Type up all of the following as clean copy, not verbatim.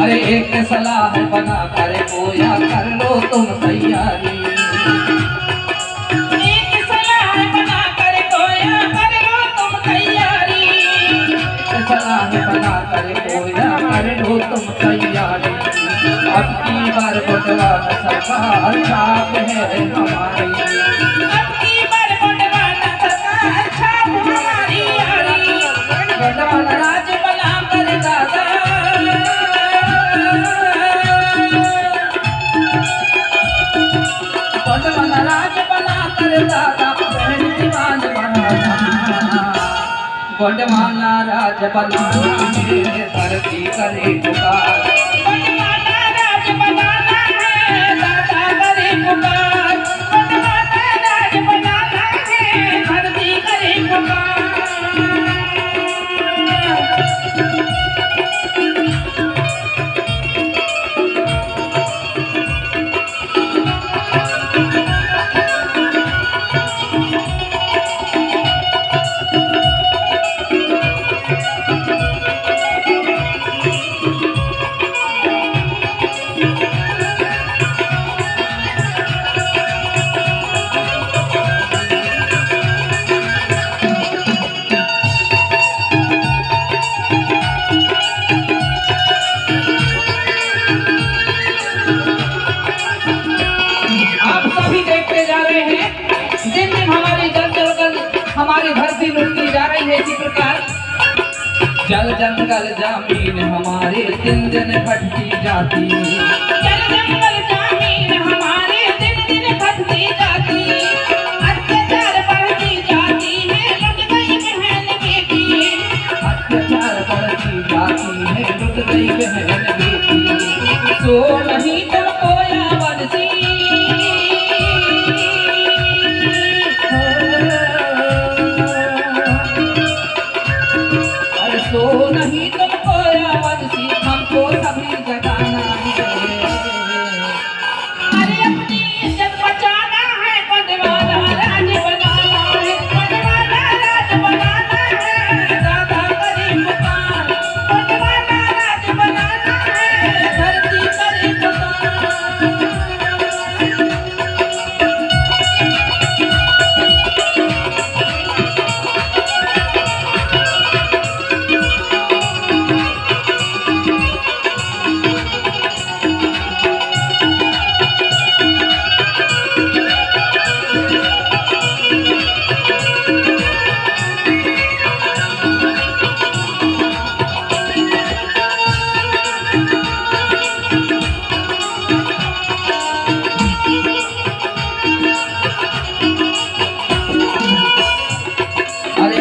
अरे एक सलाह बना कर कोया कर लो तुम तैयारी। एक सलाह बना कर कोया कर लो तुम तैयारी। एक सलाह बना कर कोया कर लो तुम तैयारी। अब की बार बटवान सरकार छाप है हमारी। अब की बार बटवान सरकार छाप हमारी यारी। बटवान राज बना कर दादा बटवान राज बना कर दादा बहन दीवान बनाना। बटवाना राज बनाना है धरती करे पुकार। बटवाना राज बनाना है दादा करे पुकार। बटवाना राज बनाना है धरती करे पुकार। हमारी धरती लुटती जा रही है। इसी प्रकार जल जंगल जमीन हमारे दिन दिन घटती जाती। जल जंगल जमीन हमारे दिन दिन घटती जाती। अत्याचार बढ़ती जाती है लुट गई बहन बेटी। अत्याचार बढ़ती जाती है लुट गई बहन बेटी। सो नहीं तुमको यावन सी तो नहीं तुमको यावंशी हमको सभी जगाना है। अरे अपनी इज्जत बचाना है बटवाना राज बनाना है। बटवाना राज बनाना है दादा करे पुकार। बटवाना राज बनाना है धरती करे पुकार।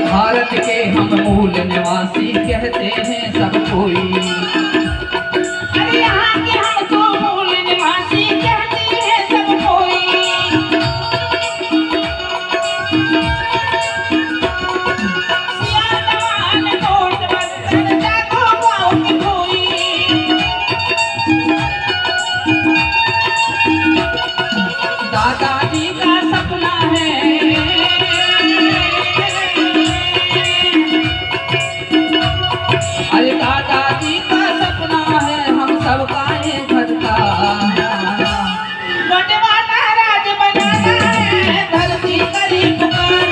भारत के हम मूल निवासी कहते हैं सब कोई। अरे यहाँ के हम तो मूल निवासी कहते हैं सब कोई। सियालवान कोट बंदर जागो गाँव की कोई। दादाजी का सपना है अरे दादाजी का सपना है हम सबका ये घर का। बटवाना राज बनाना है धरती करे पुकार।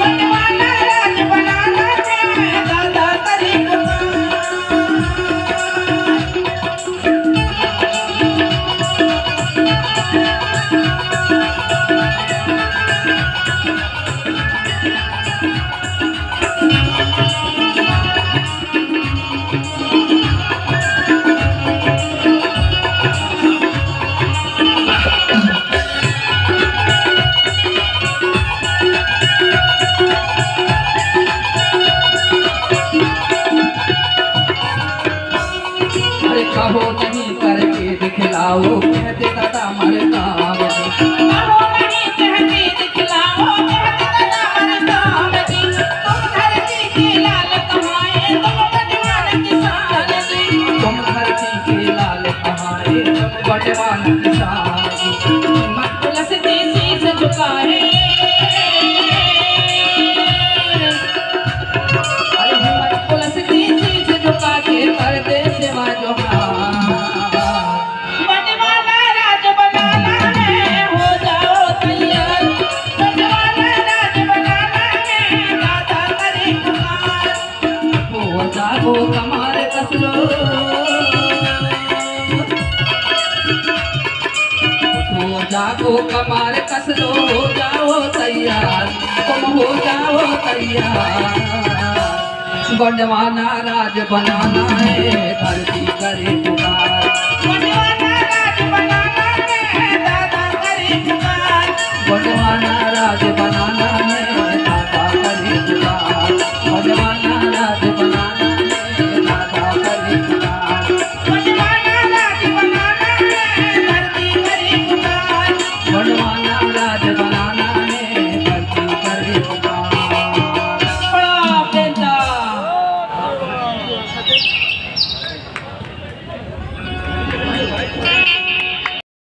बटवाना राज बनाना है दादा करे पुकार। अरे कहो नहीं करके दिखलाओ कहते दादा मर काम। कहो नहीं कहते दिखलाओ कहते दादा मर काम। तुम धरती के लाल कमाए तुम बटवान किसान। तुम धरती के लाल कहाए तुम बटवान किसान। मत पुलिस देसी से झुकाए। अरे हिम्मत पुलिस देसी से झुका के कर दे सेवा जोहार। जागो कमार कसलो, हो जागो कमार कसलो, हो जाओ तैयार, तुम हो जाओ तैयार। गोंडवाना राज बनाना है, धरती करे पुकार। गोंडवाना राज बनाना है, दादा करे पुकार। गोंडवाना राज बनाना